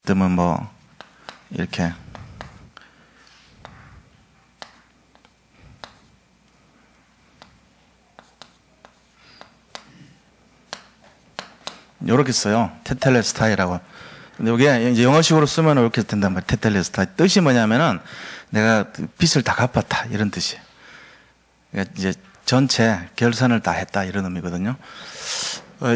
뜨면 뭐 이렇게 요렇게 써요. 테텔레스타이라고. 근데 이게 이제 영어식으로 쓰면 이렇게 된단 말이에요. 테텔레스타이. 뜻이 뭐냐면은 내가 빚을 다 갚았다 이런 뜻이에요. 그러니까 이제 전체 결산을 다 했다 이런 의미거든요.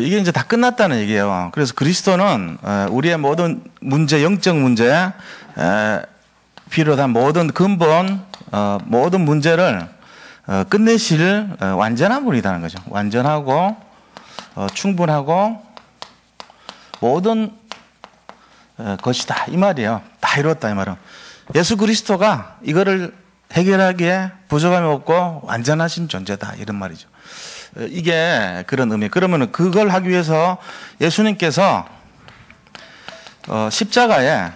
이게 이제 다 끝났다는 얘기예요. 그래서 그리스도는 우리의 모든 문제, 영적 문제, 비롯한 모든 근본, 모든 문제를 끝내실 완전한 분이라는 거죠. 완전하고 충분하고 모든 것이다 이 말이에요. 다 이뤘다 이 말은. 예수 그리스도가 이거를 해결하기에 부족함이 없고 완전하신 존재다 이런 말이죠. 이게 그런 의미. 그러면 그걸 하기 위해서 예수님께서 십자가에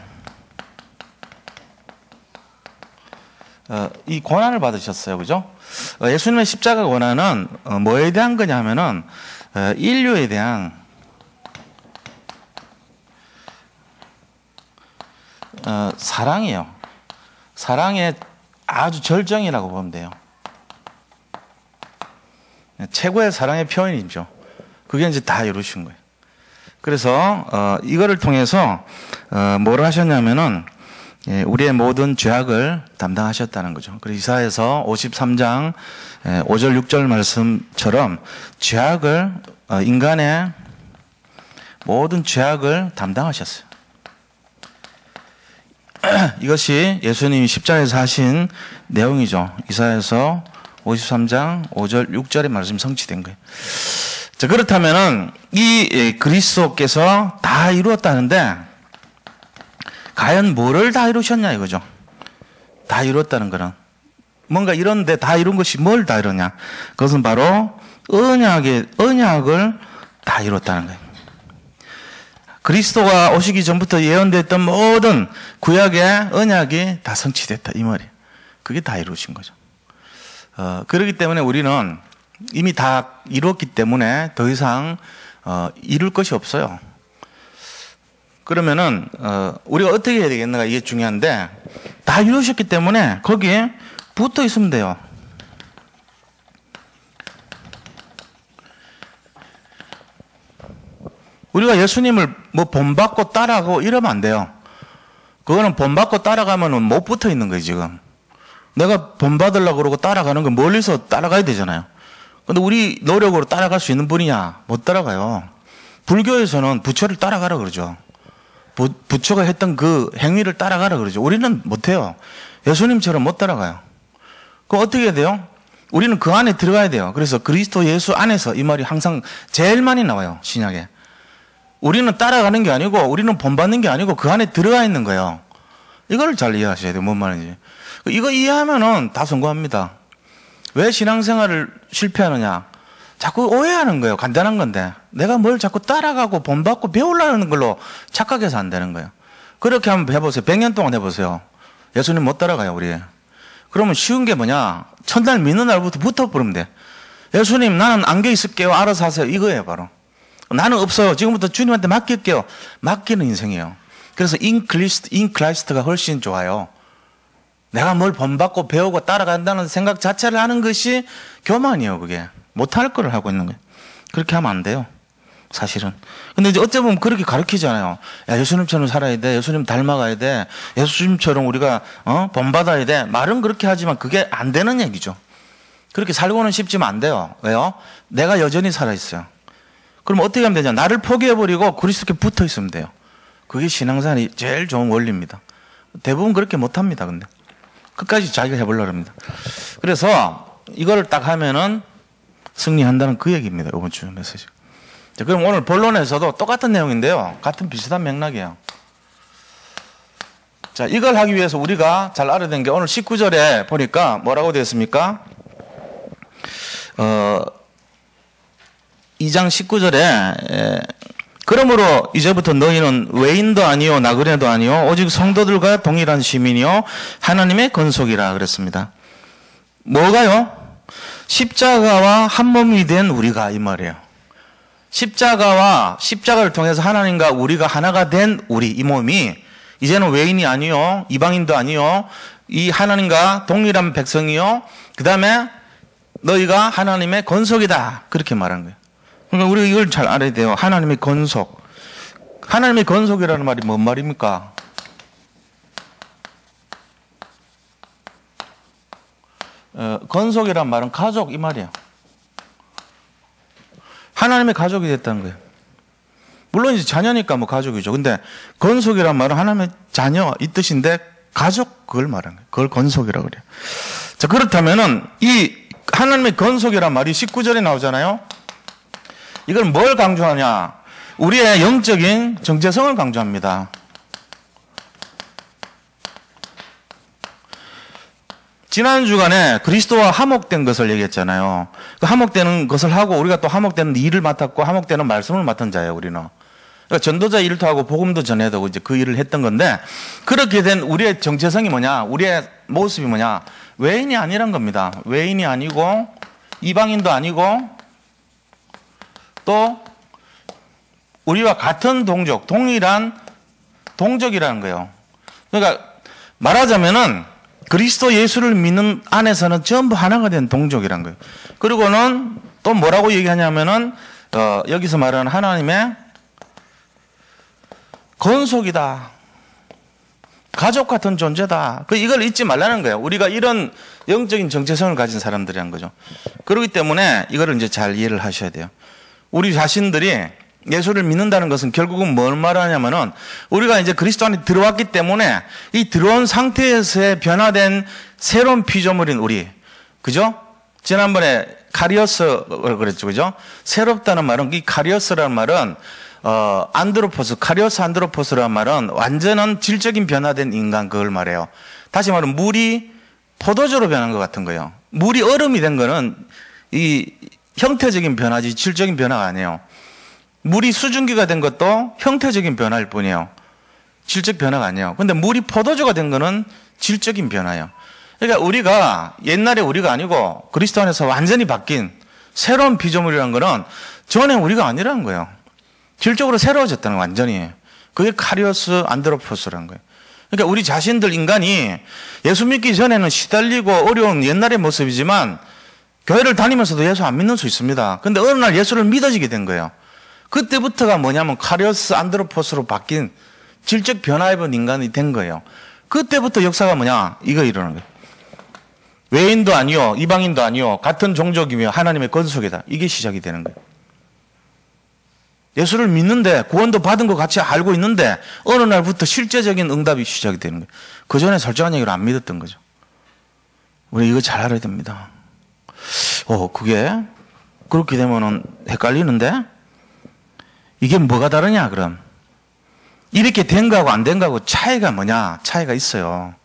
이 고난을 받으셨어요. 그죠? 예수님의 십자가 고난은 뭐에 대한 거냐 하면은 인류에 대한 사랑이에요. 사랑의 아주 절정이라고 보면 돼요. 최고의 사랑의 표현이죠. 그게 이제 다 이루신 거예요. 그래서 이거를 통해서 뭘 하셨냐면은 우리의 모든 죄악을 담당하셨다는 거죠. 그래서 이사야서 53장 5절 6절 말씀처럼 죄악을 인간의 모든 죄악을 담당하셨어요. 이것이 예수님이 십자가에서 하신 내용이죠. 이사야서 53장 5절 6절의 말씀이 성취된 거예요. 자, 그렇다면은 이 그리스도께서 다 이루었다는데 과연 뭐를 다 이루셨냐 이거죠. 다 이루었다는 거는 뭔가 이런데 다 이룬 것이 뭘 다 이루냐? 그것은 바로 언약을 다 이뤘다는 거예요. 그리스도가 오시기 전부터 예언됐던 모든 구약의 언약이 다 성취됐다 이 말이에요. 그게 다 이루어진 거죠. 그렇기 때문에 우리는 이미 다 이루었기 때문에 더 이상 이룰 것이 없어요. 그러면은 우리가 어떻게 해야 되겠는가 이게 중요한데 다 이루셨기 때문에 거기에 붙어 있으면 돼요. 우리가 예수님을 뭐 본받고 따라가고 이러면 안 돼요. 그거는 본받고 따라가면은 못 붙어 있는 거예요, 지금. 내가 본받으려고 그러고 따라가는 건 멀리서 따라가야 되잖아요. 근데 우리 노력으로 따라갈 수 있는 분이냐? 못 따라가요. 불교에서는 부처를 따라가라 그러죠. 부처가 했던 그 행위를 따라가라 그러죠. 우리는 못해요. 예수님처럼 못 따라가요. 그럼 어떻게 해야 돼요? 우리는 그 안에 들어가야 돼요. 그래서 그리스도 예수 안에서 이 말이 항상 제일 많이 나와요, 신약에. 우리는 따라가는 게 아니고 우리는 본받는 게 아니고 그 안에 들어가 있는 거예요. 이걸 잘 이해하셔야 돼요. 뭔 말인지. 이거 이해하면은 다 성공합니다. 왜 신앙생활을 실패하느냐? 자꾸 오해하는 거예요. 간단한 건데. 내가 뭘 자꾸 따라가고 본받고 배우려는 걸로 착각해서 안 되는 거예요. 그렇게 한번 해보세요. 100년 동안 해보세요. 예수님 못 따라가요, 우리. 그러면 쉬운 게 뭐냐? 첫날 믿는 날부터 붙어버리면 돼. 예수님, 나는 안겨 있을게요. 알아서 하세요. 이거예요, 바로. 나는 없어요. 지금부터 주님한테 맡길게요. 맡기는 인생이에요. 그래서 in Christ가 훨씬 좋아요. 내가 뭘 본받고 배우고 따라간다는 생각 자체를 하는 것이 교만이에요, 그게. 못할 거를 하고 있는 거예요. 그렇게 하면 안 돼요. 사실은. 근데 이제 어째 보면 그렇게 가르치잖아요. 야, 예수님처럼 살아야 돼. 예수님 닮아가야 돼. 예수님처럼 우리가, 본받아야 돼. 말은 그렇게 하지만 그게 안 되는 얘기죠. 그렇게 살고는 싶지만 안 돼요. 왜요? 내가 여전히 살아있어요. 그럼 어떻게 하면 되냐? 나를 포기해버리고 그리스도께 붙어 있으면 돼요. 그게 신앙생활이 제일 좋은 원리입니다. 대부분 그렇게 못합니다, 근데. 끝까지 자기가 해보려고 합니다. 그래서 이거를 딱 하면은 승리한다는 그 얘기입니다. 이번 주 메시지. 자, 그럼 오늘 본론에서도 똑같은 내용인데요. 같은 비슷한 맥락이에요. 자, 이걸 하기 위해서 우리가 잘 알아야 되는 게 오늘 19절에 보니까 뭐라고 되어 있습니까? 2장 19절에 그러므로 이제부터 너희는 외인도 아니요 나그네도 아니요 오직 성도들과 동일한 시민이요 하나님의 건속이라 그랬습니다. 뭐가요? 십자가와 한 몸이 된 우리가 이 말이에요. 십자가와 십자가를 통해서 하나님과 우리가 하나가 된 우리 이 몸이 이제는 외인이 아니요, 이방인도 아니요, 이 하나님과 동일한 백성이요, 그 다음에 너희가 하나님의 건속이다. 그렇게 말하는 거예요. 그러니까 우리가 이걸 잘 알아야 돼요. 하나님의 건속. 하나님의 건속이라는 말이 뭔 말입니까? 건속이란 말은 가족 이 말이에요. 하나님의 가족이 됐다는 거예요. 물론 이제 자녀니까 뭐 가족이죠. 근데 건속이란 말은 하나님의 자녀 이 뜻인데 가족 그걸 말하는 거예요. 그걸 건속이라고 그래요. 자, 그렇다면은 이 하나님의 건속이란 말이 19절에 나오잖아요. 이걸 뭘 강조하냐? 우리의 영적인 정체성을 강조합니다. 지난 주간에 그리스도와 화목된 것을 얘기했잖아요. 그 화목되는 것을 하고 우리가 또 화목되는 일을 맡았고 화목되는 말씀을 맡은 자예요, 우리는. 그러니까 전도자 일도 하고 복음도 전해야 되고 이제 그 일을 했던 건데 그렇게 된 우리의 정체성이 뭐냐? 우리의 모습이 뭐냐? 외인이 아니란 겁니다. 외인이 아니고 이방인도 아니고 또 우리와 같은 동족, 동일한 동족이라는 거예요. 그러니까 말하자면은 그리스도 예수를 믿는 안에서는 전부 하나가 된 동족이란 거예요. 그리고는 또 뭐라고 얘기하냐면은 여기서 말하는 하나님의 건속이다. 가족 같은 존재다. 이걸 잊지 말라는 거예요. 우리가 이런 영적인 정체성을 가진 사람들이란 거죠. 그렇기 때문에 이거를 이제 잘 이해를 하셔야 돼요. 우리 자신들이 예수를 믿는다는 것은 결국은 뭘 말하냐면은 우리가 이제 그리스도 안에 들어왔기 때문에 이 들어온 상태에서의 변화된 새로운 피조물인 우리. 그죠? 지난번에 카리오스라고 그랬죠. 그죠? 새롭다는 말은 이 카리오스라는 말은 안드로포스, 카리오스 안드로포스라는 말은 완전한 질적인 변화된 인간 그걸 말해요. 다시 말하면 물이 포도주로 변한 것 같은 거예요. 물이 얼음이 된 거는 이 형태적인 변화지 질적인 변화가 아니에요. 물이 수증기가 된 것도 형태적인 변화일 뿐이에요. 질적 변화가 아니에요. 근데 물이 포도주가 된 거는 질적인 변화예요. 그러니까 우리가 옛날에 우리가 아니고 그리스도 안에서 완전히 바뀐 새로운 피조물이라는 거는 전에 우리가 아니라는 거예요. 질적으로 새로워졌다는 거예요. 완전히. 그게 카리오스 안드로포스라는 거예요. 그러니까 우리 자신들 인간이 예수 믿기 전에는 시달리고 어려운 옛날의 모습이지만 교회를 다니면서도 예수 안 믿는 수 있습니다. 근데 어느 날 예수를 믿어지게 된 거예요. 그때부터가 뭐냐면 카리오스 안드로포스로 바뀐 질적 변화 입은 인간이 된 거예요. 그때부터 역사가 뭐냐? 이거 이러는 거예요. 외인도 아니요, 이방인도 아니요, 같은 종족이며 하나님의 건속이다. 이게 시작이 되는 거예요. 예수를 믿는데 구원도 받은 것 같이 알고 있는데 어느 날부터 실제적인 응답이 시작이 되는 거예요. 그 전에 설정한 얘기를 안 믿었던 거죠. 우리 이거 잘 알아야 됩니다. 그게 그렇게 되면은 헷갈리는데 이게 뭐가 다르냐 그럼? 이렇게 된 거하고 안 된 거하고 차이가 뭐냐? 차이가 있어요.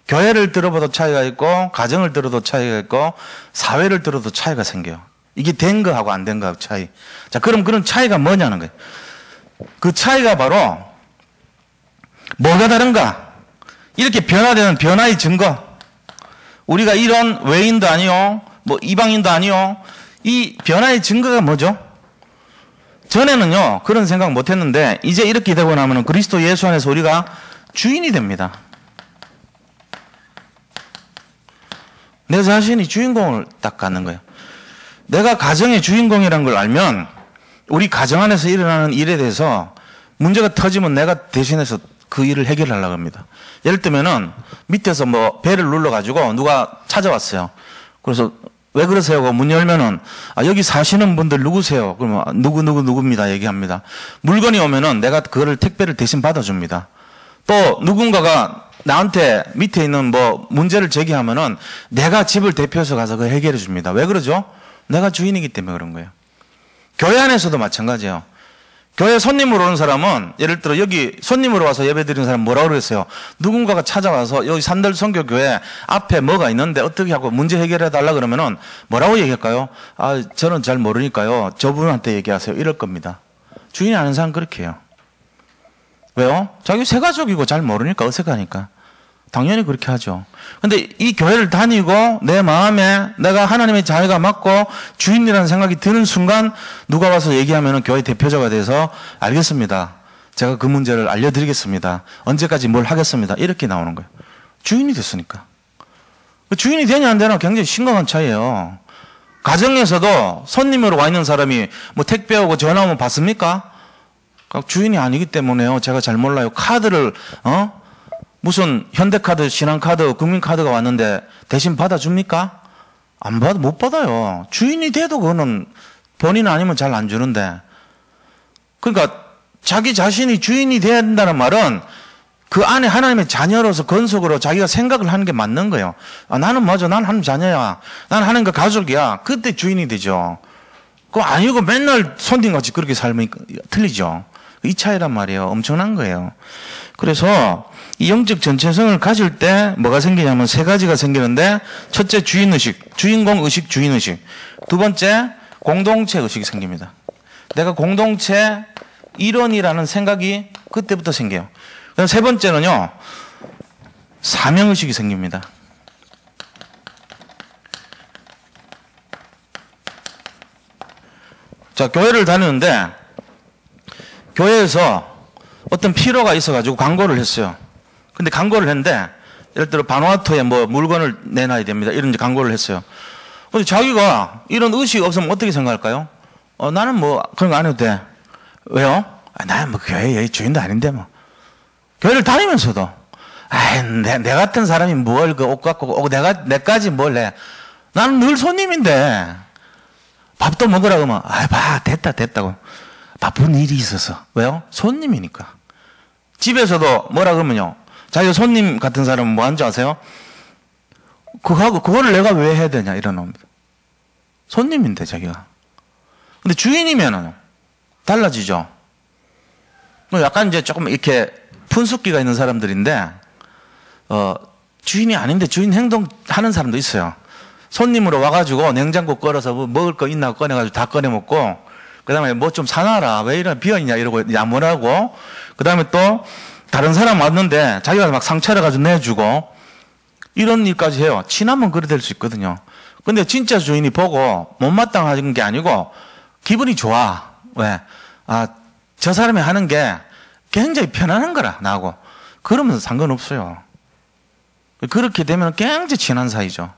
교회를 들어봐도 차이가 있고 가정을 들어도 차이가 있고 사회를 들어도 차이가 생겨요. 이게 된 거하고 안 된 거하고 차이. 자, 그럼 그런 차이가 뭐냐는 거예요. 그 차이가 바로 뭐가 다른가? 이렇게 변화되는 변화의 증거. 우리가 이런 외인도 아니요, 뭐 이방인도 아니요. 이 변화의 증거가 뭐죠? 전에는요, 그런 생각 못 했는데, 이제 이렇게 되고 나면은 그리스도 예수 안에서 우리가 주인이 됩니다. 내 자신이 주인공을 딱 갖는 거예요. 내가 가정의 주인공이라는 걸 알면, 우리 가정 안에서 일어나는 일에 대해서 문제가 터지면 내가 대신해서 그 일을 해결하려고 합니다. 예를 들면은, 밑에서 뭐 배를 눌러가지고 누가 찾아왔어요. 그래서 왜 그러세요? 문 열면은, 여기 사시는 분들 누구세요? 그러면, 누구입니다. 얘기합니다. 물건이 오면은 내가 그거를 택배를 대신 받아줍니다. 또, 누군가가 나한테 밑에 있는 뭐 문제를 제기하면은 내가 집을 대표해서 가서 그걸 해결해 줍니다. 왜 그러죠? 내가 주인이기 때문에 그런 거예요. 교회 안에서도 마찬가지예요. 교회 손님으로 오는 사람은 예를 들어 여기 손님으로 와서 예배 드리는 사람 뭐라고 그랬어요? 누군가가 찾아와서 여기 산들 선교교회 앞에 뭐가 있는데 어떻게 하고 문제 해결해 달라 그러면은 뭐라고 얘기할까요? 저는 잘 모르니까요. 저분한테 얘기하세요. 이럴 겁니다. 주인이 아는 사람 그렇게 해요. 왜요? 자기 새 가족이고 잘 모르니까 어색하니까. 당연히 그렇게 하죠. 근데 이 교회를 다니고 내 마음에 내가 하나님의 자녀가 맞고 주인이라는 생각이 드는 순간 누가 와서 얘기하면 교회 대표자가 돼서 알겠습니다. 제가 그 문제를 알려드리겠습니다. 언제까지 뭘 하겠습니다. 이렇게 나오는 거예요. 주인이 됐으니까. 주인이 되냐 안 되냐 굉장히 심각한 차이예요. 가정에서도 손님으로 와 있는 사람이 뭐 택배 오고 전화 오면 받습니까? 주인이 아니기 때문에요. 제가 잘 몰라요. 카드를 무슨 현대카드, 신한카드, 국민카드가 왔는데 대신 받아줍니까? 못 받아요. 주인이 돼도 그거는 본인 아니면 잘 안 주는데. 그러니까 자기 자신이 주인이 돼야 된다는 말은 그 안에 하나님의 자녀로서 건속으로 자기가 생각을 하는 게 맞는 거예요. 나는 맞아. 난 하나님 자녀야. 난 하나님과 가족이야. 그때 주인이 되죠. 그거 아니고 맨날 손님같이 그렇게 살면 틀리죠. 이 차이란 말이에요. 엄청난 거예요. 그래서 이 영적 전체성을 가질 때 뭐가 생기냐면 세 가지가 생기는데, 첫째 주인의식, 주인공의식, 주인의식. 두 번째 공동체 의식이 생깁니다. 내가 공동체 일원이라는 생각이 그때부터 생겨요. 세 번째는요, 사명의식이 생깁니다. 자, 교회를 다니는데 교회에서 어떤 필요가 있어가지고 광고를 했어요. 근데 광고를 했는데, 예를 들어 바누아투에 뭐 물건을 내놔야 됩니다. 이런 광고를 했어요. 근데 자기가 이런 의식이 없으면 어떻게 생각할까요? 나는 뭐 그런 거 안 해도 돼. 왜요? 나는 뭐 교회의 주인도 아닌데 뭐. 교회를 다니면서도 내 같은 사람이 뭘 그 옷 갖고 오고 내까지 뭘 해. 나는 늘 손님인데 밥도 먹으라 그러면 됐다고. 바쁜 일이 있어서. 왜요? 손님이니까. 집에서도 뭐라 그러면요, 자기가 손님 같은 사람은 뭐 하는지 아세요? 그거를 내가 왜 해야 되냐 이러는 겁니다. 손님인데 자기가. 근데 주인이면은 달라지죠. 약간 이제 조금 이렇게 분숙기가 있는 사람들인데, 주인이 아닌데 주인 행동 하는 사람도 있어요. 손님으로 와가지고 냉장고 걸어서 뭐 먹을 거 있나 꺼내가지고 다 꺼내 먹고, 그 다음에 뭐 좀 사놔라. 왜 이런 비어있냐 이러고 야문하고, 그 다음에 또 다른 사람 왔는데 자기가 막 상차려가지고 내주고, 이런 일까지 해요. 친하면 그래 될 수 있거든요. 근데 진짜 주인이 보고 못마땅한 게 아니고 기분이 좋아. 왜? 저 사람이 하는 게 굉장히 편안한 거라, 나하고. 그러면 상관없어요. 그렇게 되면 굉장히 친한 사이죠.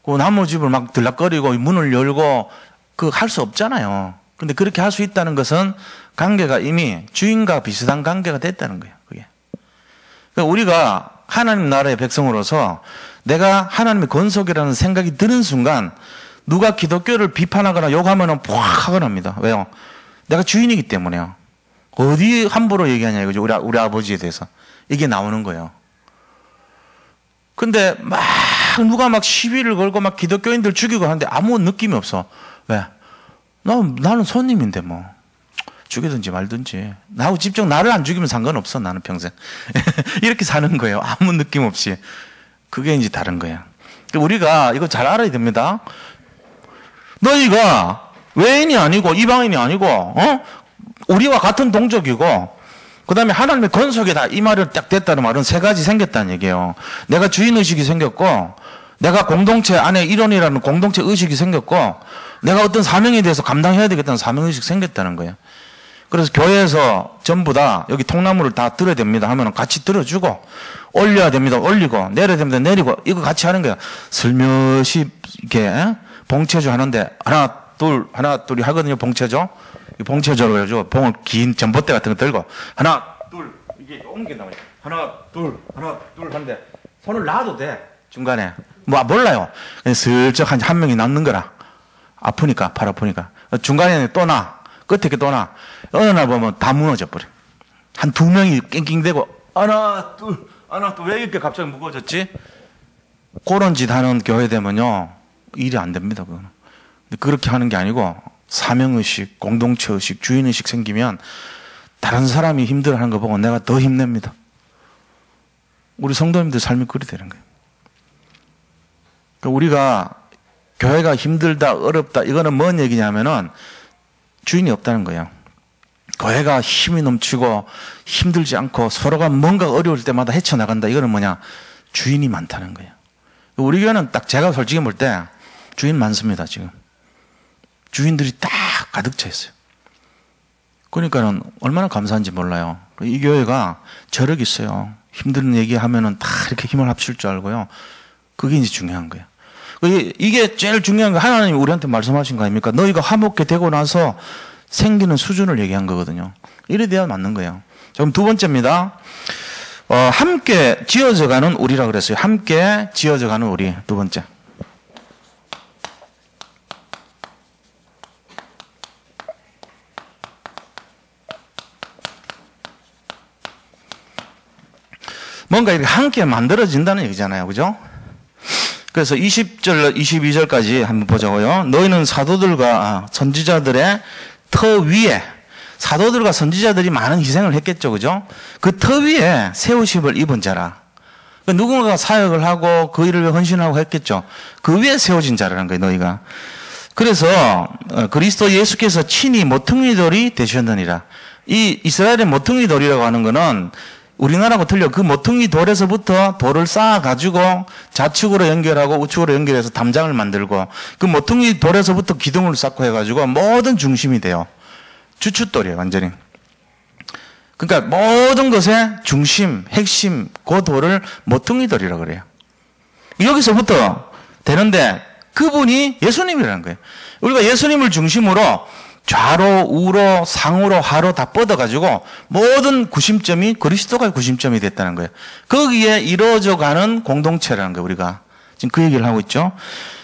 그 나무 집을 막 들락거리고 문을 열고 할 수 없잖아요. 근데 그렇게 할 수 있다는 것은 관계가 이미 주인과 비슷한 관계가 됐다는 거예요. 그게. 그러니까 우리가 하나님 나라의 백성으로서 내가 하나님의 건속이라는 생각이 드는 순간 누가 기독교를 비판하거나 욕하면 푹 하거나 합니다. 왜요? 내가 주인이기 때문에요. 어디 함부로 얘기하냐 이거죠. 우리 아버지에 대해서. 이게 나오는 거예요. 근데 누가 시비를 걸고 기독교인들 죽이고 하는데 아무 느낌이 없어. 왜? 나는 손님인데 뭐. 죽이든지 말든지. 나하고 직접 나를 안 죽이면 상관없어. 나는 평생. 이렇게 사는 거예요. 아무 느낌 없이. 그게 이제 다른 거예요. 우리가 이거 잘 알아야 됩니다. 너희가 외인이 아니고 이방인이 아니고 우리와 같은 동족이고, 그 다음에 하나님의 건속이다 이 말을 딱 됐다는 말은 세 가지 생겼다는 얘기예요. 내가 주인의식이 생겼고, 내가 공동체 안에 일원이라는 공동체 의식이 생겼고, 내가 어떤 사명에 대해서 감당해야 되겠다는 사명의식이 생겼다는 거예요. 그래서 교회에서 전부 다 여기 통나무를 다 들어야 됩니다 하면 같이 들어주고, 올려야 됩니다 올리고, 내려야 됩니다 내리고, 이거 같이 하는 거예요. 슬며시 이렇게 봉체조 하는데 하나 둘이 하거든요. 봉체조로 해가지고 봉을 긴 전봇대 같은 거 들고 하나 둘 이게 옮긴다고. 하나 둘 하는데 손을 놔도 돼. 중간에 몰라요. 슬쩍 한 명이 남는 거라. 아프니까, 팔 아프니까. 중간에 또 나, 끝에 또 나. 어느 날 보면 다 무너져 버려. 한 두 명이 낑낑대고 하나 둘 왜 이렇게 갑자기 무거워졌지? 그런 짓 하는 교회 되면요 일이 안 됩니다. 그거는. 근데 그렇게 하는 게 아니고 사명의식, 공동체의식, 주인의식 생기면 다른 사람이 힘들어하는 거 보고 내가 더 힘냅니다. 우리 성도님들 삶이 그리 되는 거예요. 그러니까 우리가 교회가 힘들다, 어렵다, 이거는 뭔 얘기냐면은 주인이 없다는 거예요. 교회가 힘이 넘치고 힘들지 않고 서로가 뭔가 어려울 때마다 헤쳐나간다. 이거는 뭐냐? 주인이 많다는 거예요. 우리 교회는 딱 제가 솔직히 볼 때 주인 많습니다, 지금. 주인들이 딱 가득 차 있어요. 그러니까는 얼마나 감사한지 몰라요. 이 교회가 저력이 있어요. 힘든 얘기하면은 다 이렇게 힘을 합칠 줄 알고요. 그게 이제 중요한 거예요. 이게 제일 중요한 거 하나님이 우리한테 말씀하신 거 아닙니까? 너희가 화목게 되고 나서 생기는 수준을 얘기한 거거든요. 이래 돼야 맞는 거예요. 그럼 두 번째입니다. 함께 지어져가는 우리라 그랬어요. 함께 지어져가는 우리. 두 번째. 뭔가 이렇게 함께 만들어진다는 얘기잖아요. 그죠? 그래서 20절, 22절까지 한번 보자고요. 너희는 사도들과 선지자들의 터 위에, 사도들과 선지자들이 많은 희생을 했겠죠. 그죠? 그 터 위에 세우심을 입은 자라. 누군가가 사역을 하고 그 일을 위해 헌신하고 했겠죠. 그 위에 세워진 자라는 거예요. 너희가. 그래서 그리스도 예수께서 친히 모퉁이돌이 되셨느니라. 이 이스라엘의 모퉁이돌이라고 하는 거는 우리나라하고 틀려. 그 모퉁이 돌에서부터 돌을 쌓아가지고 좌측으로 연결하고 우측으로 연결해서 담장을 만들고 그 모퉁이 돌에서부터 기둥을 쌓고 해가지고 모든 중심이 돼요. 주춧돌이에요, 완전히. 그러니까 모든 것의 중심, 핵심, 그 돌을 모퉁이 돌이라고 그래요. 여기서부터 되는데 그분이 예수님이라는 거예요. 우리가 예수님을 중심으로 좌로, 우로, 상으로, 하로 다 뻗어가지고 모든 구심점이 그리스도가 구심점이 됐다는 거예요. 거기에 이루어져 가는 공동체라는 거예요, 우리가. 지금 그 얘기를 하고 있죠.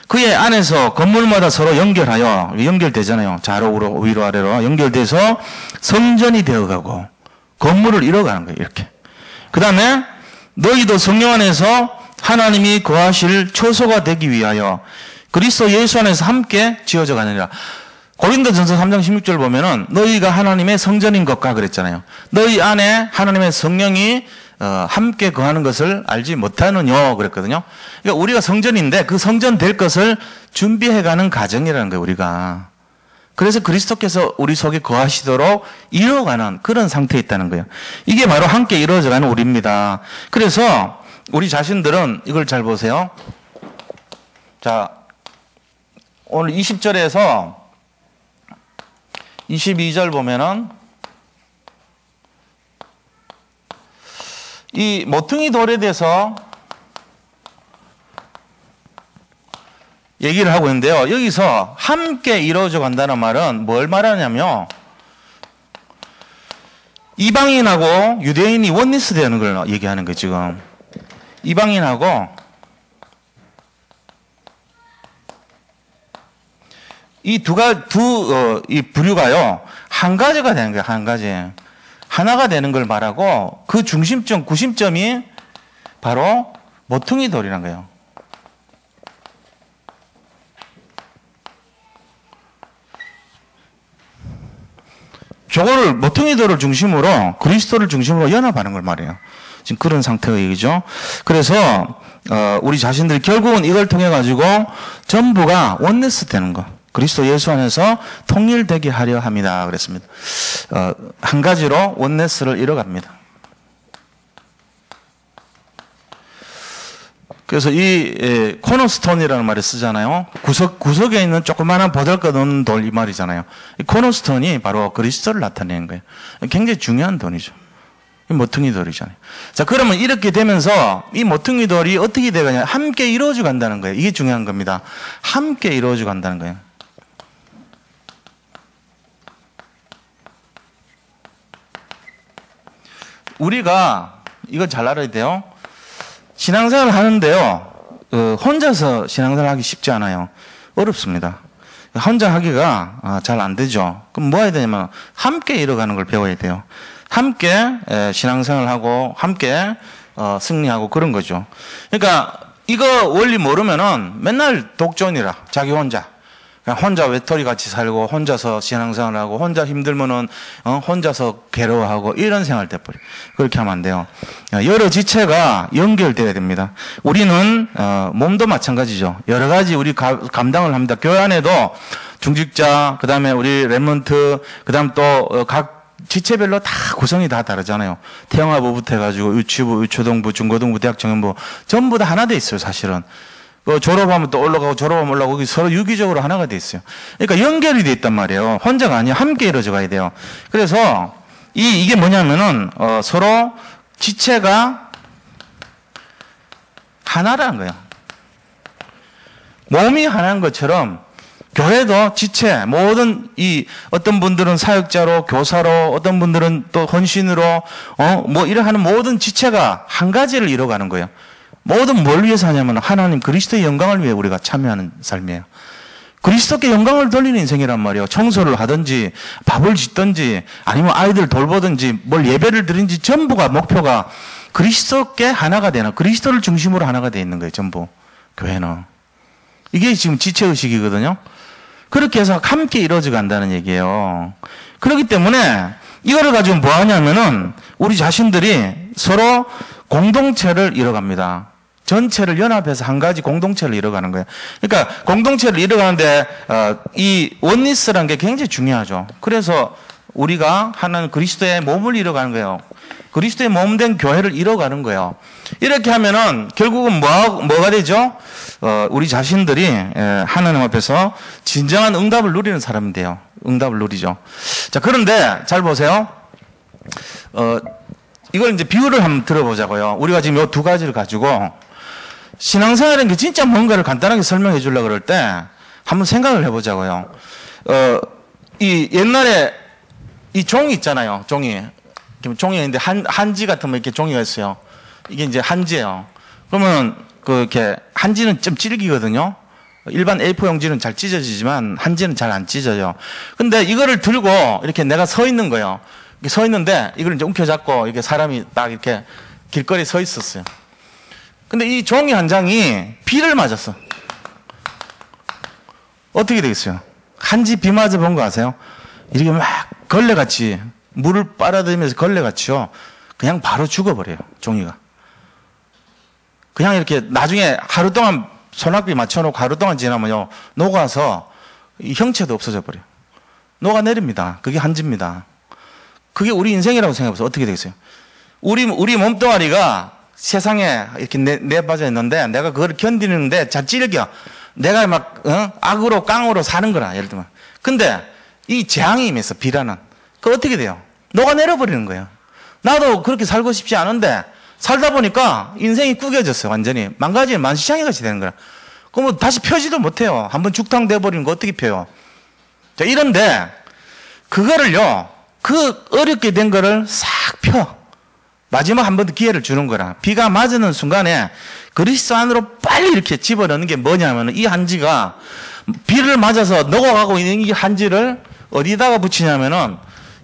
그의 안에서 건물마다 서로 연결하여, 연결되잖아요. 좌로, 우로, 위로, 아래로 연결돼서 성전이 되어가고 건물을 이뤄가는 거예요, 이렇게. 그 다음에 너희도 성령 안에서 하나님이 거하실 처소가 되기 위하여 그리스도 예수 안에서 함께 지어져 가느니라. 고린도전서 3장 16절 보면은 너희가 하나님의 성전인 것과 그랬잖아요. 너희 안에 하나님의 성령이 함께 거하는 것을 알지 못하느뇨 그랬거든요. 그러니까 우리가 성전인데 그 성전 될 것을 준비해가는 과정이라는 거예요, 우리가. 그래서 그리스도께서 우리 속에 거하시도록 이뤄가는 그런 상태에 있다는 거예요. 이게 바로 함께 이루어져가는 우리입니다. 그래서 우리 자신들은 이걸 잘 보세요. 자, 오늘 20절에서 22절 보면은 이 모퉁이 돌에 대해서 얘기를 하고 있는데요. 여기서 함께 이루어져 간다는 말은 뭘 말하냐면 이방인하고 유대인이 원리스 되는 걸 얘기하는 거예요, 지금. 이방인하고 이 이 부류가요, 한 가지가 되는 거예요, 한 가지. 하나가 되는 걸 말하고 그 중심점, 구심점이 바로 모퉁이 돌이란 거예요. 저거를 모퉁이 돌을 중심으로 그리스도를 중심으로 연합하는 걸 말해요. 지금 그런 상태의 얘기죠. 그래서 우리 자신들이 결국은 이걸 통해 가지고 전부가 원네스 되는 거. 그리스도 예수 안에서 통일되게 하려 합니다. 그랬습니다. 한 가지로 원네스를 이뤄갑니다. 그래서 이 코너스톤이라는 말을 쓰잖아요. 구석에 있는 조그마한 보잘것없는 돌 이 말이잖아요. 이 코너스톤이 바로 그리스도를 나타내는 거예요. 굉장히 중요한 돈이죠. 이 모퉁이 돌이잖아요. 자, 그러면 이렇게 되면서 이 모퉁이 돌이 어떻게 되느냐? 함께 이루어져 간다는 거예요. 이게 중요한 겁니다. 함께 이루어져 간다는 거예요. 우리가 이거 잘 알아야 돼요. 신앙생활을 하는데요, 혼자서 신앙생활을 하기 쉽지 않아요. 어렵습니다. 혼자 하기가 잘 안 되죠. 그럼 뭐 해야 되냐면 함께 이뤄가는 걸 배워야 돼요. 함께 신앙생활을 하고 함께 승리하고 그런 거죠. 그러니까 이거 원리 모르면은 맨날 독존이라, 자기 혼자. 그냥 혼자 외톨이 같이 살고 혼자서 신앙생활하고 혼자 힘들면은 혼자서 괴로워하고 이런 생활 돼버려. 그렇게 하면 안 돼요. 여러 지체가 연결돼야 됩니다. 우리는 몸도 마찬가지죠. 여러 가지 우리 감당을 합니다. 교회 안에도 중직자, 그다음에 우리 렘넌트, 그다음 또 각 지체별로 다 구성이 다 다르잖아요. 태영아부부터 해가지고 유치부, 유초등부, 중고등부, 대학 정연부 전부 다 하나 돼 있어요, 사실은. 졸업하면 또 올라가고 졸업하면 올라가고 서로 유기적으로 하나가 돼 있어요. 그러니까 연결이 돼 있단 말이에요. 혼자가 아니야. 함께 이루어져 가야 돼요. 그래서 이게 뭐냐면은 서로 지체가 하나라는 거예요. 몸이 하나인 것처럼 교회도 지체, 모든 어떤 분들은 사역자로, 교사로, 어떤 분들은 또 헌신으로, 이래 하는 모든 지체가 한 가지를 이뤄가는 거예요. 모든 뭘 위해서 하냐면 하나님 그리스도의 영광을 위해 우리가 참여하는 삶이에요. 그리스도께 영광을 돌리는 인생이란 말이에요. 청소를 하든지, 밥을 짓든지, 아니면 아이들 돌보든지, 뭘 예배를 드리든지 전부가 목표가 그리스도께 하나가 되는, 그리스도를 중심으로 하나가 되어 있는 거예요, 전부. 교회는. 이게 지금 지체의식이거든요. 그렇게 해서 함께 이루어져 간다는 얘기예요. 그렇기 때문에 이거를 가지고 뭐 하냐면은 우리 자신들이 서로 공동체를 이뤄갑니다. 전체를 연합해서 한 가지 공동체를 이뤄가는 거예요. 그러니까 공동체를 이뤄가는데 이 원리스라는 게 굉장히 중요하죠. 그래서 우리가 하나는 그리스도의 몸을 이뤄가는 거예요. 그리스도의 몸된 교회를 이뤄가는 거예요. 이렇게 하면은 결국은 뭐가 되죠? 우리 자신들이 하나님 앞에서 진정한 응답을 누리는 사람이 돼요. 응답을 누리죠. 자, 그런데 잘 보세요. 이걸 이제 비유를 한번 들어보자고요. 우리가 지금 이 두 가지를 가지고 신앙생활이라는 게 진짜 뭔가를 간단하게 설명해 주려고 그럴 때 한번 생각을 해보자고요. 이 옛날에 이 종이 있잖아요. 종이가 있는데 한지 같은 뭐 이렇게 종이가 있어요. 이게 이제 한지예요. 그러면 이렇게 한지는 좀 질기거든요. 일반 A4 용지는 잘 찢어지지만 한지는 잘 안 찢어져요. 근데 이거를 들고 이렇게 내가 서 있는 거예요. 이렇게 서 있는데 이걸 이제 움켜잡고 이렇게 사람이 딱 이렇게 길거리에 서 있었어요. 근데 이 종이 한 장이 비를 맞았어. 어떻게 되겠어요? 한지 비 맞아 본 거 아세요? 이렇게 막 걸레같이 물을 빨아들이면서 걸레같이요. 그냥 바로 죽어버려요. 종이가. 그냥 이렇게 나중에 하루 동안 소낙비 맞춰놓고 하루 동안 지나면요. 녹아서 이 형체도 없어져 버려요. 녹아내립니다. 그게 한지입니다. 그게 우리 인생이라고 생각해보세요. 어떻게 되겠어요? 우리 몸뚱아리가 세상에 이렇게 내빠져 있는데 내가 그걸 견디는데 잘 찔겨. 내가 막 악으로 깡으로 사는 거라. 예를 들면. 근데 이 재앙이 임해서 비라는 그 어떻게 돼요? 녹아내려 버리는 거예요. 나도 그렇게 살고 싶지 않은데 살다 보니까 인생이 구겨졌어요. 완전히 망가지면 만시창이 같이 되는 거야. 그럼 다시 펴지도 못해요. 한번 죽탕돼 버리는 거 어떻게 펴요? 자, 이런데 그거를요. 그 어렵게 된 거를 싹 펴. 마지막 한 번 더 기회를 주는 거라. 비가 맞는 순간에 그리스도 안으로 빨리 이렇게 집어넣는 게 뭐냐면 이 한지가 비를 맞아서 녹아가고 있는 이 한지를 어디다가 붙이냐면은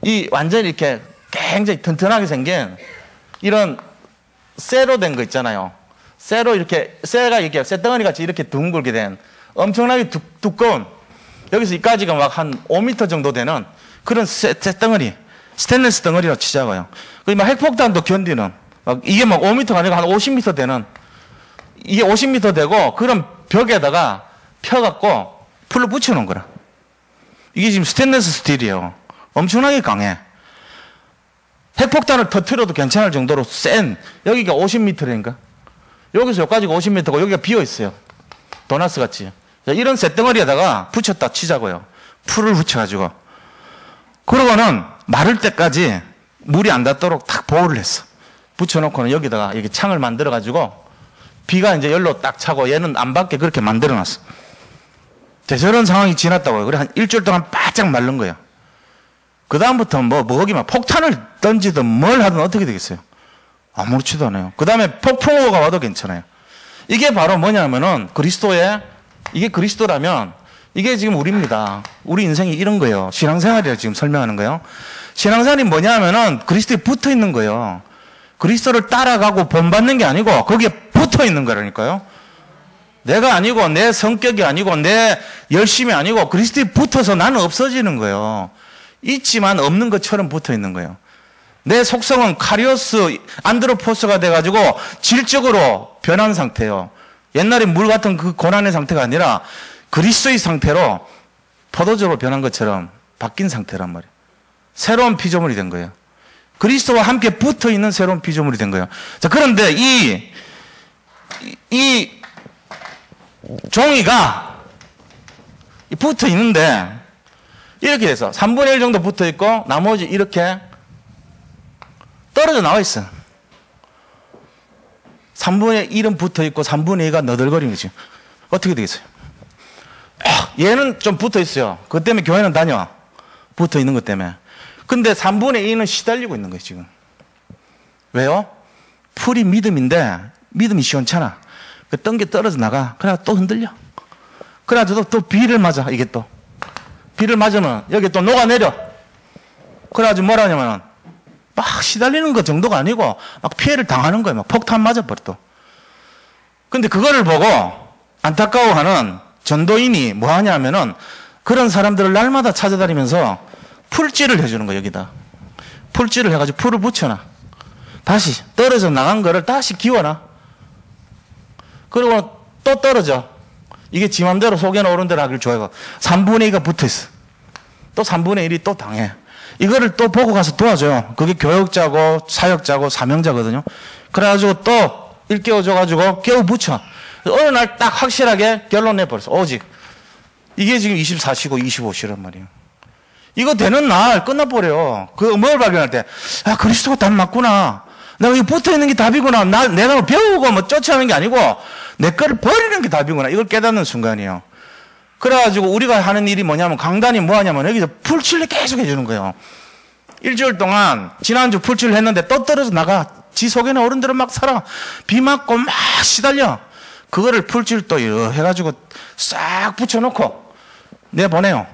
이 완전히 이렇게 굉장히 튼튼하게 생긴 이런 쇠로 된 거 있잖아요. 쇠로 이렇게 쇠가 이렇게 쇠덩어리 같이 이렇게 둥글게 된 엄청나게 두꺼운 여기서 이까지가 막 한 5m 정도 되는 그런 쇠덩어리 스테인리스 덩어리로 치자고요. 막 핵폭탄도 견디는 이게 막 5m가 아니고 한 50m 되는 이게 50m 되고 그런 벽에다가 펴갖고 풀로 붙여놓은 거라. 이게 지금 스테인리스 스틸이에요. 엄청나게 강해. 핵폭탄을 터뜨려도 괜찮을 정도로 센 여기가 50m인가? 여기서 여기까지가 50m고 여기가 비어있어요. 도나스 같이. 이런 쇳덩어리에다가 붙였다 치자고요. 풀을 붙여가지고. 그러고는 마를 때까지 물이 안 닿도록 딱 보호를 했어. 붙여놓고는 여기다가 이렇게 창을 만들어가지고 비가 이제 열로 딱 차고 얘는 안 받게 그렇게 만들어놨어. 저런 상황이 지났다고요. 그래 한 일주일 동안 바짝 마른 거예요. 그 다음부터 거기 막 폭탄을 던지든 뭘 하든 어떻게 되겠어요? 아무렇지도 않아요. 그 다음에 폭풍우가 와도 괜찮아요. 이게 바로 뭐냐면은 이게 그리스도라면 이게 지금 우리입니다. 우리 인생이 이런 거예요. 신앙생활이라 지금 설명하는 거예요. 신앙생활이 뭐냐면은 그리스도에 붙어 있는 거예요. 그리스도를 따라가고 본받는 게 아니고 거기에 붙어 있는 거라니까요. 내가 아니고 내 성격이 아니고 내 열심이 아니고 그리스도에 붙어서 나는 없어지는 거예요. 있지만 없는 것처럼 붙어 있는 거예요. 내 속성은 카리오스, 안드로포스가 돼가지고 질적으로 변한 상태예요. 옛날에 물 같은 그 고난의 상태가 아니라 그리스도의 상태로 포도주로 변한 것처럼 바뀐 상태란 말이에요. 새로운 피조물이 된 거예요. 그리스도와 함께 붙어 있는 새로운 피조물이 된 거예요. 자, 그런데 이 종이가 붙어 있는데 이렇게 돼서 3분의 1 정도 붙어 있고 나머지 이렇게 떨어져 나와 있어. 3분의 1은 붙어 있고 3분의 2가 너덜거리는 거지. 어떻게 되겠어요? 얘는 좀 붙어 있어요. 그것 때문에 교회는 다녀. 붙어 있는 것 때문에. 근데 3분의 2는 시달리고 있는 거예요, 지금. 왜요? 풀이 믿음인데, 믿음이 시원찮아. 그 떤게 떨어져 나가. 그래 또 흔들려. 그래가지고 또 비를 맞아, 이게 또. 비를 맞으면 여기 또 녹아내려. 그래가지고 뭐라 하냐면은, 막 시달리는 것 정도가 아니고, 막 피해를 당하는 거예요. 막 폭탄 맞아버려, 또. 근데 그거를 보고 안타까워하는 전도인이 뭐 하냐면은, 그런 사람들을 날마다 찾아다니면서 풀칠을 해주는 거예요, 여기다. 풀칠을 해가지고 풀을 붙여놔. 다시 떨어져 나간 거를 다시 기워놔. 그리고 또 떨어져. 이게 지 맘대로 속에는 어른대로 하길 좋아하고 3분의 2가 붙어있어. 또 3분의 1이 또 당해. 이거를 또 보고 가서 도와줘요. 그게 교역자고 사역자고 사명자거든요. 그래가지고 또 일깨워줘가지고 깨워 붙여. 어느 날 딱 확실하게 결론 내버렸어. 오직. 이게 지금 24시고 25시란 말이에요. 이거 되는 날 끝나버려요. 뭘 발견할 때, 아, 그리스도가 답 맞구나. 내가 여기 붙어 있는 게 답이구나. 내가 뭐 배우고 뭐 쫓아오는 게 아니고, 내 거를 버리는 게 답이구나. 이걸 깨닫는 순간이에요. 그래가지고 우리가 하는 일이 뭐냐면, 강단이 뭐 하냐면, 여기서 풀칠을 계속 해주는 거예요. 일주일 동안, 지난주 풀칠을 했는데 또 떨어져 나가. 지 속에는 어른들은 막 살아. 비 맞고 막 시달려. 그거를 풀칠 또 해가지고 싹 붙여놓고, 내보내요.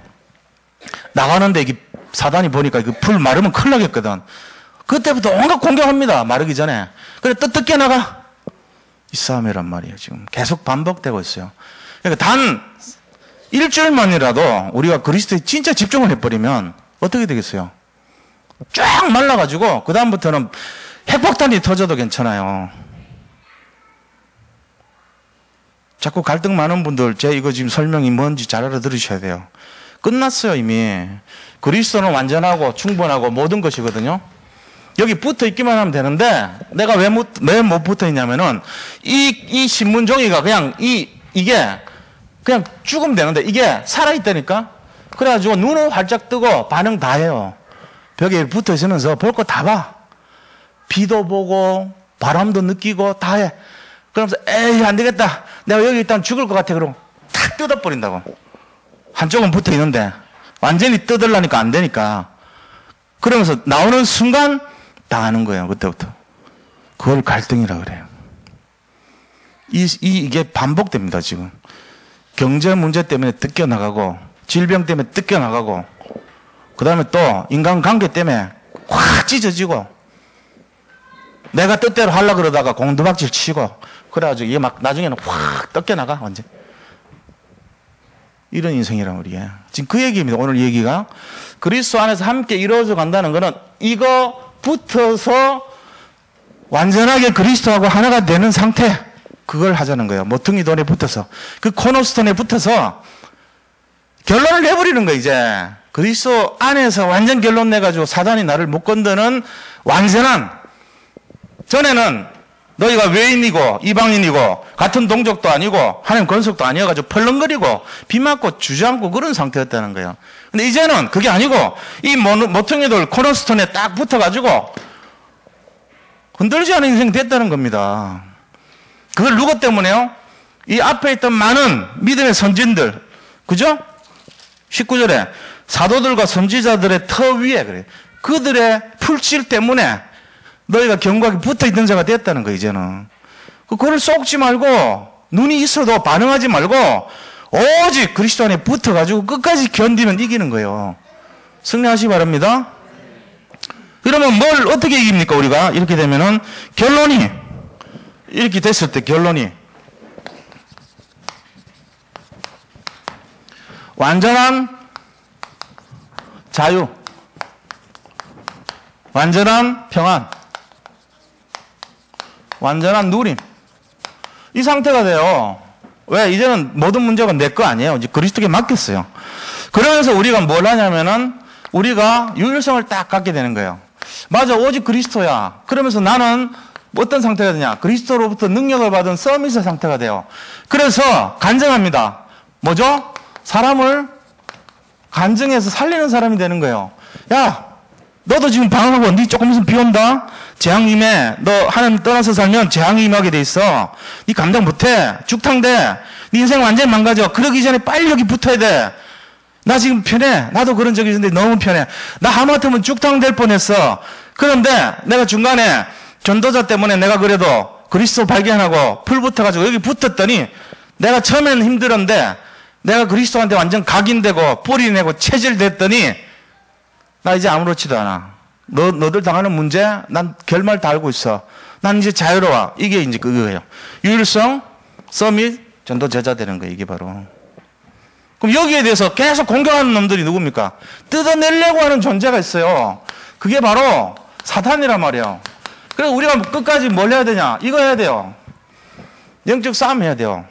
나가는데 이게 사단이 보니까 그 풀 마르면 큰일 나겠거든. 그때부터 온갖 공격합니다. 마르기 전에. 그래 또 뜯겨 나가. 이 싸움이란 말이에요. 지금 계속 반복되고 있어요. 그러니까 단 일주일만이라도 우리가 그리스도에 진짜 집중을 해버리면 어떻게 되겠어요? 쫙 말라가지고 그 다음부터는 핵폭탄이 터져도 괜찮아요. 자꾸 갈등 많은 분들 제 이거 지금 설명이 뭔지 잘 알아들으셔야 돼요. 끝났어요, 이미. 그리스도는 완전하고 충분하고 모든 것이거든요. 여기 붙어 있기만 하면 되는데, 내가 왜 못 붙어 있냐면은, 이 신문 종이가 그냥, 이게, 그냥 죽으면 되는데, 이게 살아있다니까? 그래가지고 눈을 활짝 뜨고 반응 다 해요. 벽에 붙어 있으면서 볼 거 다 봐. 비도 보고, 바람도 느끼고, 다 해. 그러면서, 에이, 안 되겠다. 내가 여기 일단 죽을 것 같아. 그러고, 탁 뜯어버린다고. 한쪽은 붙어 있는데 완전히 뜯으려니까 안 되니까 그러면서 나오는 순간 당하는 거예요. 그때부터. 그걸 갈등이라 그래요. 이게 반복됩니다. 지금 경제 문제 때문에 뜯겨나가고 질병 때문에 뜯겨나가고 그 다음에 또 인간관계 때문에 확 찢어지고 내가 뜻대로 하려고 그러다가 공두박질 치고 그래가지고 이게 막 나중에는 확 뜯겨나가 완전. 이런 인생이란 말이에요. 지금 그 얘기입니다. 오늘 얘기가. 그리스도 안에서 함께 이루어져 간다는 것은 이거 붙어서 완전하게 그리스도하고 하나가 되는 상태. 그걸 하자는 거예요. 모퉁이 돌에 붙어서. 그 코너스톤에 붙어서 결론을 내버리는 거예요, 이제. 그리스도 안에서 완전 결론 내가지고 사단이 나를 못 건드는 완전한. 전에는 너희가 외인이고 이방인이고 같은 동족도 아니고 하나님 권속도 아니어가지고 펄렁거리고 비 맞고 주저앉고 그런 상태였다는 거예요. 근데 이제는 그게 아니고 이 모퉁이돌 코너스톤에 딱 붙어가지고 흔들리지 않은 인생이 됐다는 겁니다. 그걸 누구 때문에요? 이 앞에 있던 많은 믿음의 선진들, 그죠? 19절에 사도들과 선지자들의 터 위에 그래. 그들의 풀칠 때문에 너희가 견고하게 붙어있던 자가 됐다는 거예요, 이제는. 그거를 쏙지 말고, 눈이 있어도 반응하지 말고, 오직 그리스도 안에 붙어가지고 끝까지 견디면 이기는 거예요. 승리하시기 바랍니다. 그러면 뭘 어떻게 이깁니까, 우리가? 이렇게 되면은, 결론이, 이렇게 됐을 때 결론이, 완전한 자유, 완전한 평안, 완전한 누림. 이 상태가 돼요. 왜? 이제는 모든 문제가 내 거 아니에요. 이제 그리스도께 맡겼어요. 그러면서 우리가 뭘 하냐면은 우리가 유일성을 딱 갖게 되는 거예요. 맞아, 오직 그리스도야. 그러면서 나는 어떤 상태가 되냐? 그리스도로부터 능력을 받은 서밋의 상태가 돼요. 그래서 간증합니다. 뭐죠? 사람을 간증해서 살리는 사람이 되는 거예요. 야, 너도 지금 방황하고 니 조금 있으면 비 온다? 재앙 임해. 너 하나님 떠나서 살면 재앙이 임하게 돼 있어. 니 감당 못해. 죽탕돼. 니 인생 완전히 망가져. 그러기 전에 빨리 여기 붙어야 돼. 나 지금 편해. 나도 그런 적이 있는데 너무 편해. 나 하마터면 죽탕될 뻔했어. 그런데 내가 중간에 전도자 때문에 내가 그래도 그리스도 발견하고 풀 붙어가지고 여기 붙었더니 내가 처음에는 힘들었는데 내가 그리스도한테 완전 각인되고 뿌리 내고 체질됐더니 나 이제 아무렇지도 않아. 너들 당하는 문제 난 결말 다 알고 있어. 난 이제 자유로워. 이게 이제 그거예요. 유일성, 서밋, 전도 제자 되는 거예요. 이게 바로. 그럼 여기에 대해서 계속 공격하는 놈들이 누굽니까? 뜯어내려고 하는 존재가 있어요. 그게 바로 사탄이란 말이에요. 그래서 우리가 끝까지 뭘 해야 되냐? 이거 해야 돼요. 영적 싸움 해야 돼요.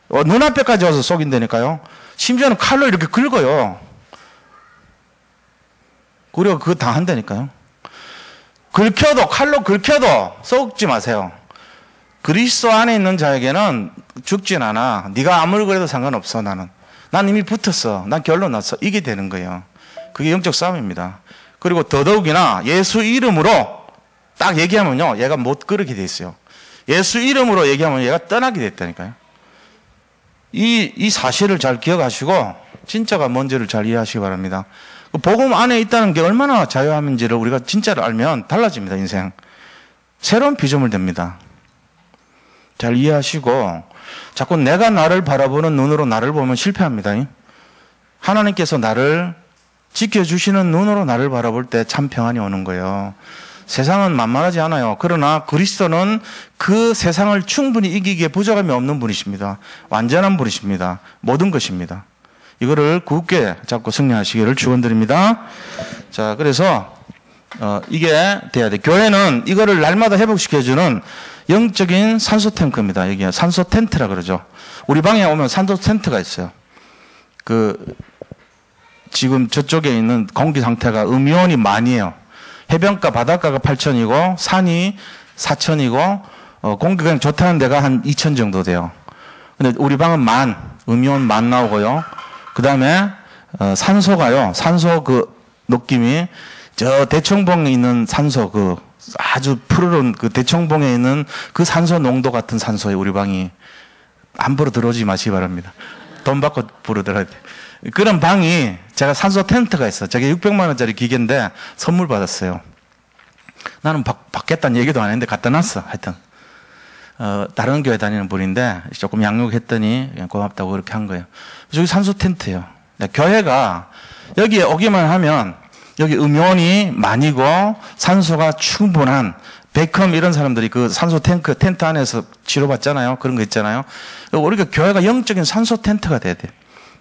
눈앞에까지 와서 속인다니까요. 심지어는 칼로 이렇게 긁어요. 우리가 그거 당한다니까요. 칼로 긁혀도 썩지 마세요. 그리스도 안에 있는 자에게는 죽진 않아. 네가 아무리 그래도 상관없어. 난 이미 붙었어. 난 결론 났어. 이게 되는 거예요. 그게 영적 싸움입니다. 그리고 더더욱이나 예수 이름으로 딱 얘기하면요, 얘가 못 그르게 돼 있어요. 예수 이름으로 얘기하면 얘가 떠나게 됐다니까요. 이 사실을 잘 기억하시고 진짜가 뭔지를 잘 이해하시기 바랍니다. 복음 안에 있다는 게 얼마나 자유함인지를 우리가 진짜를 알면 달라집니다, 인생. 새로운 피조물 됩니다. 잘 이해하시고 자꾸 내가 나를 바라보는 눈으로 나를 보면 실패합니다. 하나님께서 나를 지켜주시는 눈으로 나를 바라볼 때 참 평안이 오는 거예요. 세상은 만만하지 않아요. 그러나 그리스도는 그 세상을 충분히 이기기에 부족함이 없는 분이십니다. 완전한 분이십니다. 모든 것입니다. 이거를 굳게 잡고 승리하시기를 축원드립니다. 자, 그래서 이게 돼야 돼. 교회는 이거를 날마다 회복시켜주는 영적인 산소 탱크입니다. 여기 산소 텐트라 그러죠. 우리 방에 오면 산소 텐트가 있어요. 지금 저쪽에 있는 공기 상태가 음이온이 만이에요. 해변가 바닷가가 8,000이고 산이 4,000이고 공기가 그냥 좋다는 데가 한 2,000 정도 돼요. 근데 우리 방은 음이온 만 나오고요. 그 다음에 산소가요. 산소 그 느낌이 저 대청봉에 있는 산소 아주 푸르른 대청봉에 있는 그 산소 농도 같은 산소에 우리 방이 함부로 들어오지 마시기 바랍니다. 돈 받고 부르더라고요. 그런 방이 제가 산소 텐트가 있어요. 저게 600만 원짜리 기계인데 선물 받았어요. 나는 받겠다는 얘기도 안 했는데 갖다 놨어. 하여튼 다른 교회 다니는 분인데 조금 양육했더니 그냥 고맙다고 그렇게 한 거예요. 저기 산소 텐트예요. 교회가 여기에 오기만 하면 여기 음이온이 많이고 산소가 충분한 베컴 이런 사람들이 그 산소 텐트 안에서 치료받잖아요. 그런 거 있잖아요. 우리가 교회가 영적인 산소 텐트가 돼야 돼요.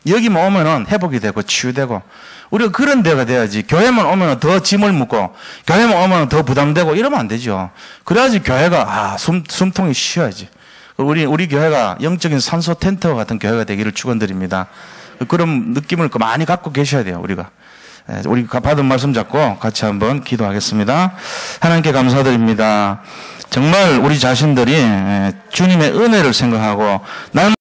여기만 오면은 회복이 되고 치유되고 우리가 그런 데가 돼야지. 교회만 오면은 더 짐을 묻고 교회만 오면은 더 부담되고 이러면 안 되죠. 그래야지 교회가 숨통이 쉬어야지. 우리 교회가 영적인 산소 텐트와 같은 교회가 되기를 축원드립니다. 그런 느낌을 많이 갖고 계셔야 돼요. 우리 받은 말씀 잡고 같이 한번 기도하겠습니다. 하나님께 감사드립니다. 정말 우리 자신들이 주님의 은혜를 생각하고 나는